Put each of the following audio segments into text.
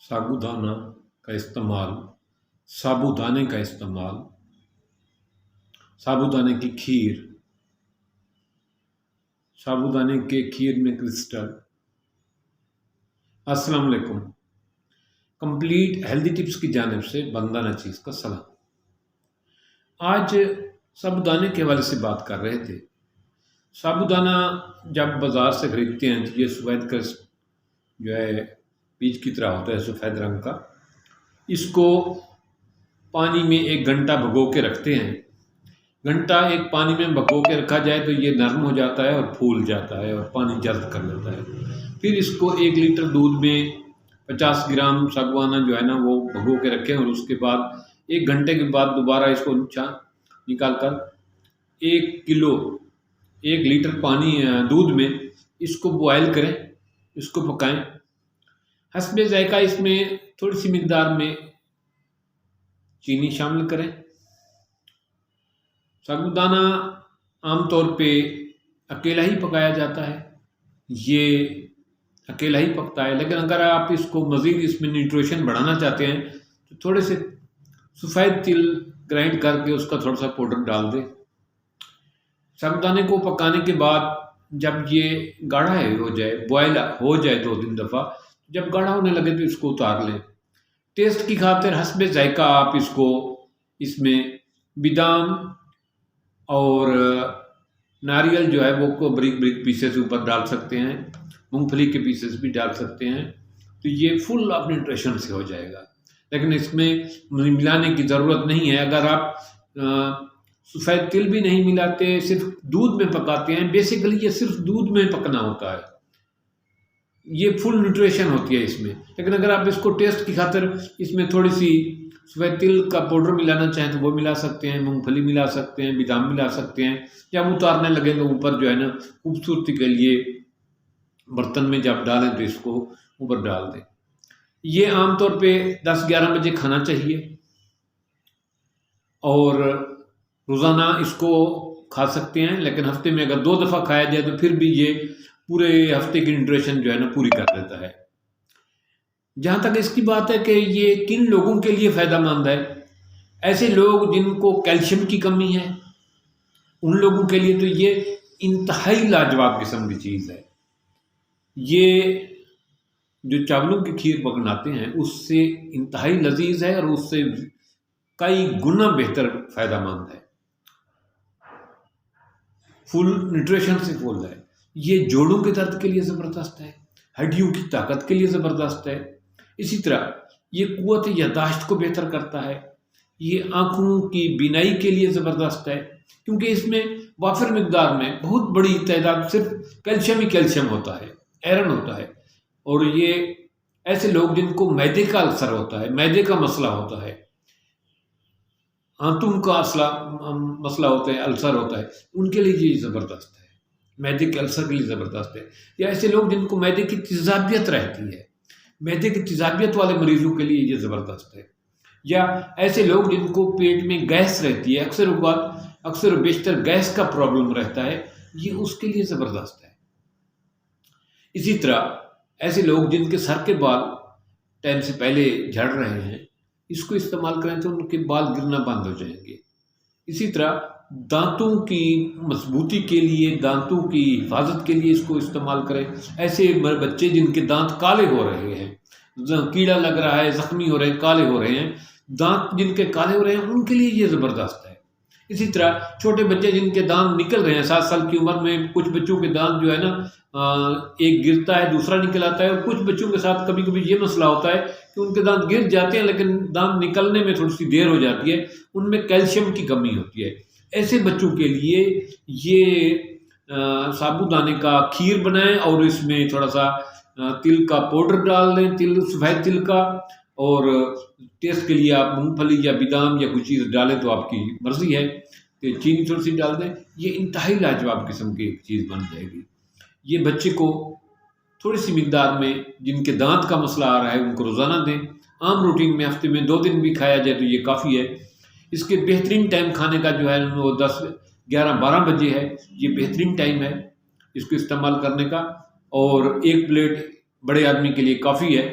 साबूदाना का इस्तेमाल साबूदाने का इस्तेमाल साबूदाने की खीर, साबूदाने के खीर में क्रिस्टल। अस्सलाम वालेकुम। कंप्लीट हेल्दी टिप्स की जानिब से बंदा नचीज़ का सलाम। आज साबूदाने के हवाले से बात कर रहे थे। साबूदाना जब बाज़ार से ख़रीदते हैं तो ये सफ़ेद क्रिस्प जो है बीज की तरह होता है, सफ़ेद रंग का। इसको पानी में 1 घंटा भिगो के रखते हैं। घंटा एक पानी में भिगो के रखा जाए तो ये नरम हो जाता है और फूल जाता है और पानी जल्द कर लेता है। फिर इसको 1 लीटर दूध में 50 ग्राम साबूदाना जो है ना वो भिगो के रखें और उसके बाद 1 घंटे के बाद दोबारा इसको निकाल कर 1 लीटर पानी दूध में इसको बॉयल करें, इसको पकाएं। हस्बे ज़ायक़ा इसमें थोड़ी सी मिकदार में चीनी शामिल करें। साबूदाना आमतौर पे अकेला ही पकाया जाता है, ये अकेला ही पकता है, लेकिन अगर आप इसको मज़ीद इसमें न्यूट्रिशन बढ़ाना चाहते हैं तो थोड़े से सफ़ेद तिल ग्राइंड करके उसका थोड़ा सा पाउडर डाल दें। साबूदाने को पकाने के बाद जब ये गाढ़ा हो जाए, बॉयल हो जाए 2-3 दफ़ा, जब गाढ़ा होने लगे तो इसको उतार लें। टेस्ट की खातिर हस्बे ज़ायक़ा आप इसमें बादाम और नारियल जो है वो को बारीक पीसेस ऊपर डाल सकते हैं, मूंगफली के पीसेस भी डाल सकते हैं, तो ये फुल ऑफ न्यूट्रिशन से हो जाएगा। लेकिन इसमें मिलाने की ज़रूरत नहीं है। अगर आप सफ़ेद तिल भी नहीं मिलाते, सिर्फ दूध में पकाते हैं, बेसिकली ये सिर्फ दूध में पकना होता है, ये फुल न्यूट्रिशन होती है इसमें। लेकिन अगर आप इसको टेस्ट की खातिर इसमें थोड़ी सी सफ़ेद तिल का पाउडर मिलाना चाहें तो वो मिला सकते हैं, मूंगफली मिला सकते हैं, बादाम मिला सकते हैं। जब उतारने लगे तो ऊपर जो है ना खूबसूरती के लिए बर्तन में जब डालें तो इसको ऊपर डाल दें। ये आमतौर पे 10-11 बजे खाना चाहिए और रोज़ाना इसको खा सकते हैं, लेकिन हफ्ते में अगर 2 दफ़ा खाया जाए तो फिर भी ये पूरे हफ्ते की न्यूट्रिशन जो है ना पूरी कर देता है। जहाँ तक इसकी बात है कि ये किन लोगों के लिए फ़ायदेमंद है, ऐसे लोग जिनको कैल्शियम की कमी है, उन लोगों के लिए तो ये इंतहाई लाजवाब किस्म की चीज़ है। ये जो चावलों की खीर बनाते हैं उससे इंतहाई लजीज है और उससे कई गुना बेहतर फ़ायदेमंद है, फुल न्यूट्रिशन से फुल है। ये जोड़ों के दर्द के लिए ज़बरदस्त है, हड्डियों की ताकत के लिए ज़बरदस्त है। इसी तरह ये क़ुव्वत याददाश्त को बेहतर करता है। ये आँखों की बीनाई के लिए ज़बरदस्त है, क्योंकि इसमें वाफिर मिकदार में बहुत बड़ी तादाद सिर्फ कैल्शियम ही कैल्शियम होता है, आयरन होता है। और ये ऐसे लोग जिनको मैदे का अल्सर होता है, मैदे का मसला होता है, आंतों का मसला होता है, अल्सर होता है, उनके लिए ये ज़बरदस्त है। मैदे के अल्सर के लिए ज़बरदस्त है। या ऐसे लोग जिनको मैदे की तेज़ाबियत रहती है, मैदे की तेज़ाबियत वाले मरीज़ों के लिए ये ज़बरदस्त है। या ऐसे लोग जिनको पेट में गैस रहती है, अक्सर बेशतर गैस का प्रॉब्लम रहता है, ये उसके लिए ज़बरदस्त है। इसी तरह ऐसे लोग जिनके सर के बाल टाइम से पहले झड़ रहे हैं, इसको इस्तेमाल करें तो उनके बाल गिरना बंद हो जाएंगे। इसी तरह दांतों की मजबूती के लिए, दांतों की हिफाजत के लिए इसको इस्तेमाल करें। ऐसे बच्चे जिनके दांत काले हो रहे हैं, कीड़ा लग रहा है, ज़ख्मी हो रहे हैं, काले हो रहे हैं, दांत जिनके काले हो रहे हैं, उनके लिए ये ज़बरदस्त है। इसी तरह छोटे बच्चे जिनके दांत निकल रहे हैं, 7 साल की उम्र में कुछ बच्चों के दांत जो है ना एक गिरता है, दूसरा निकल आता है। और कुछ बच्चों के साथ कभी कभी ये मसला होता है कि उनके दांत गिर जाते हैं लेकिन दांत निकलने में थोड़ी सी देर हो जाती है, उनमें कैल्शियम की कमी होती है। ऐसे बच्चों के लिए ये साबूदाने का खीर बनाएं और इसमें थोड़ा सा तिल का पाउडर डाल दें, सफ़ेद तिल का, और टेस्ट के लिए आप मूंगफली या बादाम या कुछ चीज़ डालें तो आपकी मर्ज़ी है, तो चीनी थोड़ी सी डाल दें। ये इंतहाई लाजवाब किस्म की एक चीज़ बन जाएगी। ये बच्चे को थोड़ी सी मिकदार में, जिनके दांत का मसला आ रहा है, उनको रोज़ाना दें। आम रूटीन में हफ्ते में 2 दिन भी खाया जाए तो ये काफ़ी है। इसके बेहतरीन टाइम खाने का जो है वो 10, 11, 12 बजे है। ये बेहतरीन टाइम है इसको इस्तेमाल करने का, और 1 प्लेट बड़े आदमी के लिए काफ़ी है।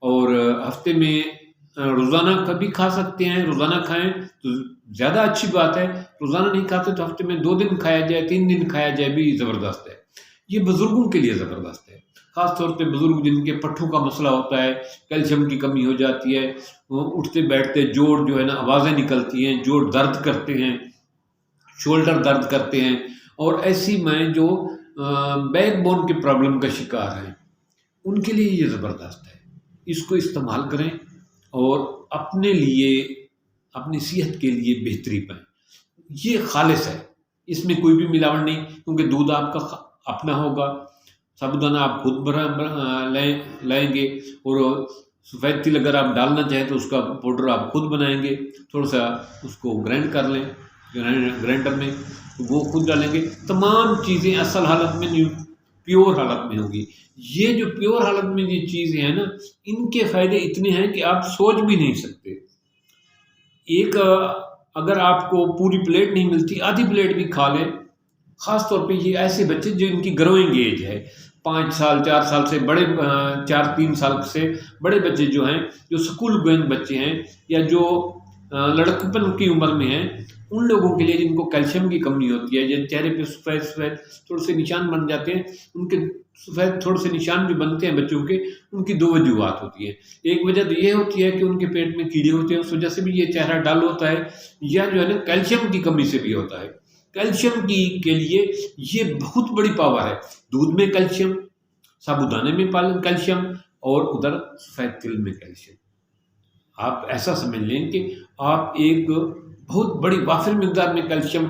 और हफ्ते में रोज़ाना कभी खा सकते हैं, रोज़ाना खाएँ तो ज़्यादा अच्छी बात है। रोज़ाना नहीं खाते तो हफ्ते में 2 दिन खाया जाए, 3 दिन खाया जाए भी ज़बरदस्त है। ये बुज़ुर्गों के लिए ज़बरदस्त है। ख़ास तौर पे बुज़ुर्ग जिनके पट्ठों का मसला होता है, कैल्शियम की कमी हो जाती है, वो उठते-बैठते जोड़ जो है ना आवाज़ें निकलती हैं, जोड़ दर्द करते हैं, शोल्डर दर्द करते हैं और ऐसी में जो बैकबोन की प्रॉब्लम का शिकार हैं, उनके लिए ये ज़बरदस्त है। इसको इस्तेमाल करें और अपने लिए, अपनी सेहत के लिए बेहतरी पाएँ। ये ख़ालिस है, इसमें कोई भी मिलावट नहीं क्योंकि दूध आपका अपना होगा, साबूदाना आप खुद लाएँगे और सफ़ेद तिल अगर आप डालना चाहें तो उसका पाउडर आप खुद बनाएँगे। थोड़ा-सा उसको ग्राइंड कर लें, ग्राइंडर में, तो वो खुद डालेंगे। तमाम चीज़ें असल हालत में नहीं, प्योर हालत में होगी। ये जो प्योर हालत में ये चीज़ें हैं ना, इनके फ़ायदे इतने हैं कि आप सोच भी नहीं सकते। एक अगर आपको पूरी प्लेट नहीं मिलती, आधी प्लेट भी खा लें। ख़ास तौर पे ये ऐसे बच्चे जो इनकी ग्रोइंग एज है, 5 साल, 4 साल से बड़े 4-3 साल से बड़े बच्चे जो हैं, जो स्कूल गोइंग बच्चे हैं या जो लड़कपन की उम्र में हैं, उन लोगों के लिए जिनको कैल्शियम की कमी होती है, जिन चेहरे पे सफ़ेद-सफ़ेद थोड़े से निशान बन जाते हैं, उनके सफ़ेद थोड़े से निशान जो बनते हैं बच्चों के, उनकी 2 वजूहात होती हैं। एक वजह तो ये होती है कि उनके पेट में कीड़े होते हैं, उस वजह से भी ये चेहरा डल होता है, या जो है ना कैल्शियम की कमी से भी होता है। कैल्शियम की के लिए ये बहुत बड़ी पावर है। दूध में कैल्शियम, साबूदाने में कैल्शियम और उधर सफ़ेद तिल में कैल्शियम। आप ऐसा समझ लें कि आप एक बहुत बड़ी वाफ़िर मिक़दार में कैल्शियम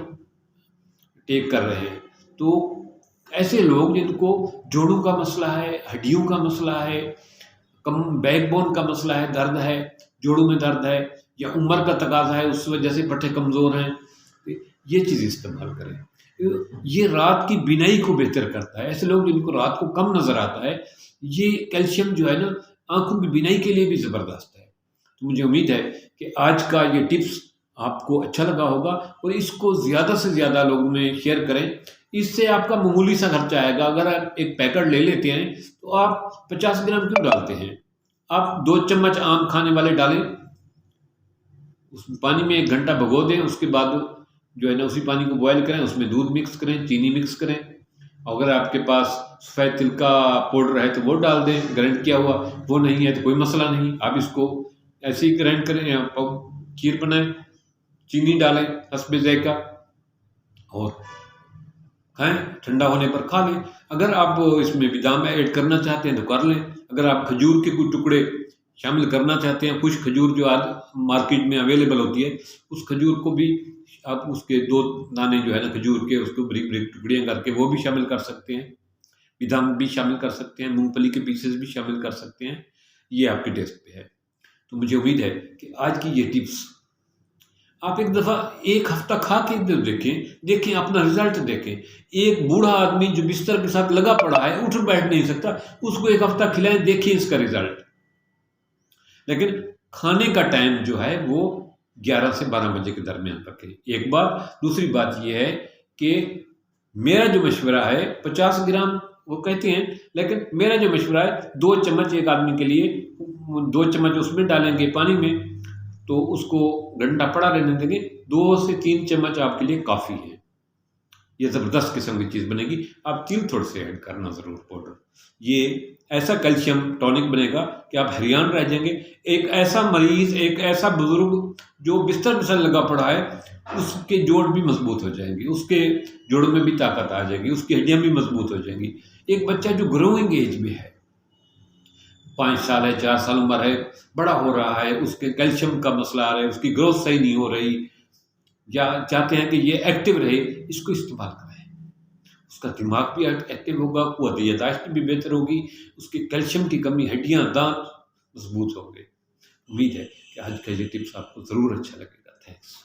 टेक कर रहे हैं। तो ऐसे लोग जिनको जोड़ों का मसला है, हड्डियों का मसला है, कम बैकबोन का मसला है, दर्द है, जोड़ों में दर्द है या उम्र का तकाज़ा है, उस वजह से पट्ठे कमज़ोर हैं, ये चीज़ इस्तेमाल करें। ये रात की बीनाई को बेहतर करता है। ऐसे लोग जिनको रात को कम नज़र आता है, ये कैल्शियम जो है ना आँखों की बीनाई के लिए भी ज़बरदस्त है। तो मुझे उम्मीद है कि आज का ये टिप्स आपको अच्छा लगा होगा और इसको ज़्यादा से ज़्यादा लोगों में शेयर करें। इससे आपका मामूली सा खर्चा आएगा। अगर आप एक पैकेट ले लेते हैं तो आप 50 ग्राम क्यों डालते हैं? आप 2 चम्मच आम खाने वाले डालें, उस पानी में 1 घंटा भिगो दें, उसके बाद जो है ना उसी पानी को बॉयल करें, उसमें दूध मिक्स करें, चीनी मिक्स करें। अगर आपके पास सफ़ेद तिल का पाउडर है तो वो डाल दें, ग्राइंड किया हुआ। वो नहीं है तो कोई मसला नहीं, आप इसको ऐसे ही ग्राइंड करें या खीर बनाएँ, चीनी डालें हस्बे ज़ायक़ा और खाएँ, ठंडा होने पर खा लें। अगर आप इसमें बादाम ऐड करना चाहते हैं तो कर लें। अगर आप खजूर के कुछ टुकड़े शामिल करना चाहते हैं, कुछ खजूर जो आज मार्केट में अवेलेबल होती है, उस खजूर को भी आप उसके 2 दाने जो है ना खजूर के, उसको बारीक-बारीक टुकड़ियाँ करके वो भी शामिल कर सकते हैं। बादाम भी शामिल कर सकते हैं, मूँगफली के पीसेस भी शामिल कर सकते हैं। ये आपके टेस्ट पे है। तो मुझे उम्मीद है कि आज की ये टिप्स आप एक दफ़ा 1 हफ़्ता खा के तो देखें अपना रिज़ल्ट देखें। एक बूढ़ा आदमी जो बिस्तर के साथ लगा पड़ा है, उठ बैठ नहीं सकता, उसको 1 हफ़्ता खिलाएँ, देखिए इसका रिज़ल्ट। लेकिन खाने का टाइम जो है वो 11 से 12 बजे के दरमियान रखें। एक बात, दूसरी बात ये है कि मेरा जो मशवरा है 50 ग्राम वो कहते हैं, लेकिन मेरा जो मशवरा है 2 चम्मच एक आदमी के लिए, 2 चम्मच उसमें डालेंगे पानी में, तो उसको घंटा पड़ा रहने देंगे। 2 से 3 चम्मच आपके लिए काफ़ी है। ये ज़बरदस्त किस्म की चीज़ बनेगी। आप तिल थोड़े से ऐड करना ज़रूर पाउडर। ये ऐसा कैल्शियम टॉनिक बनेगा कि आप हैरान रह जाएँगे। एक ऐसा मरीज़, एक ऐसा बुज़ुर्ग जो बिस्तर पे लगा पड़ा है, उसके जोड़ भी मज़बूत हो जाएँगे, उसके जोड़ों में भी ताकत आ जाएगी, उसकी हड्डियाँ भी मज़बूत हो जाएँगी। एक बच्चा जो ग्रोइंग एज में है, 5 साल है, 4 साल उम्र है, बड़ा हो रहा है, उसके कैल्शियम का मसला आ रहा है, उसकी ग्रोथ सही नहीं हो रही, या चाहते हैं कि ये एक्टिव रहे, इसको इस्तेमाल कराएँ। उसका दिमाग भी एक्टिव होगा, क़ुव्वत याददाश्त भी बेहतर होगी, उसकी कैल्शियम की कमी, हड्डियाँ, दाँत मज़बूत होंगे। उम्मीद है कि आज का ये टिप्स आपको ज़रूर अच्छा लगेगा। थैंक्स।